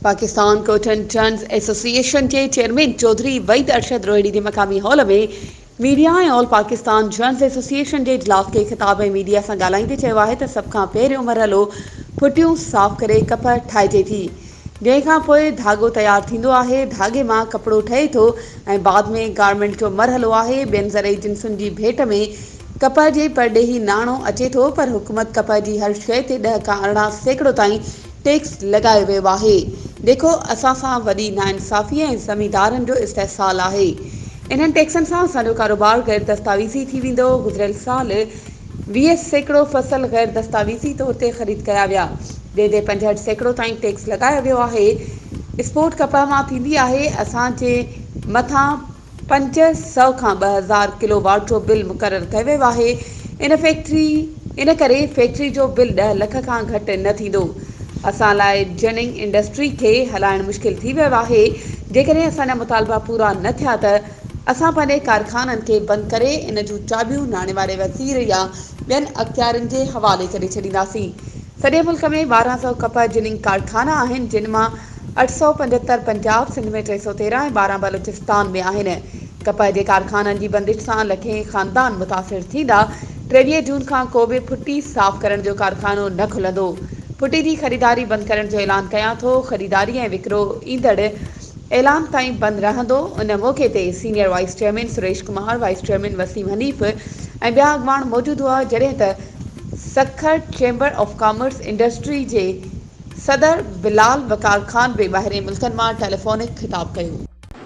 Pakistan cotton turns association के chairman Chaudhary Waheed Arshad Rohini के मकामी हॉल में मीडिया ऐं ऑल पाकिस्तान टर्न्स एसोसिएशन के इजलास के ख़िताब ऐं मीडिया सां ॻाल्हाईंदे चयो आहे त सभ खां पहिरियों मरहलो फुटियूं साफ़ करे कप ठाहिजे थी, जंहिंखां पोइ धाॻो तयारु थींदो आहे। धाॻे मां कपिड़ो ठहे थो ऐं बाद में गारमेंट जो मरहलो आहे। ॿियनि ज़रई जिन्सुनि जी भेट में कप जे परॾेही नाणो अचे थो, पर हुकूमत कप जी हर शइ ते 10 खां 18% ताईं टैक्स लॻायो वियो आहे। देखो, असां सां वॾी नाइंसाफ़ी ऐं ज़मींदारनि जो इस्तेहसाल आहे। इन्हनि टैक्सनि सां असांजो कारोबार गैर दस्तावेज़ी थी वेंदो। गुज़िरियल साल 20% फ़सल गैर दस्तावेज़ी तौर ते ख़रीद कया विया, जंहिं ते 65% ताईं टैक्स लॻायो वियो आहे। स्पोर्ट कप मां थींदी आहे। असांजे मथां 500 खां 2000 किलोवाट जो बिल मुक़ररु कयो वियो आहे। इन करे फैक्ट्री जो बिल 10 लख खां घटि न थींदो। असां लाइ जिनिंग इंडस्ट्री खे हलाइणु मुश्किल थी वियो आहे। जेकॾहिं असांजा मुतालबा पूरा न थिया त असां पंहिंजे कारखाननि खे बंदि करे इन जूं चाबियूं नाणे वारे वज़ीर या ॿियनि अख़्तियारनि जे हवाले करे छॾींदासीं। सॼे मुल्क में 1200 कप जिनिंग कारखाना आहिनि, जिन मां 875 पंजाब, सिंध में 313 ऐं 12 बलूचिस्तान में आहिनि। कप जे कारखाननि जी बंदिश सां लखें ख़ानदान मुतासिर थींदा। 23 जून खां को बि फुटी साफ़ करण जो कारखानो न खुलंदो। फुटी जी ख़रीदारी बंदि करण जो ऐलान कयां थो। ख़रीदारी ऐं विकिरो ईंदड़ ऐलान ताईं बंदि रहंदो। उन मौक़े ते senior vice chairman Suresh Kumar, vice chairman Waseem Hanif ऐं ॿिया अॻवान मौजूदु हुआ, जॾहिं त Sukkur chamber of commerce industry जे सदर बिलाल वकार ख़ान बि ॿाहिरें मुल्कनि मां टेलीफोनिक ख़िताब कयो।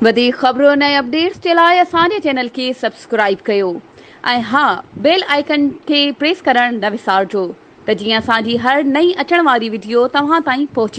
वधीक ख़बरुनि ऐं अपडेट्स जे लाइ असांजे चैनल खे सब्सक्राइब कयो ऐं हा, बेल आइकन खे प्रेस करणु न विसारिजो, त जीअं असांजी हर नई अचण वारी वीडियो तव्हां ताईं पहुचे।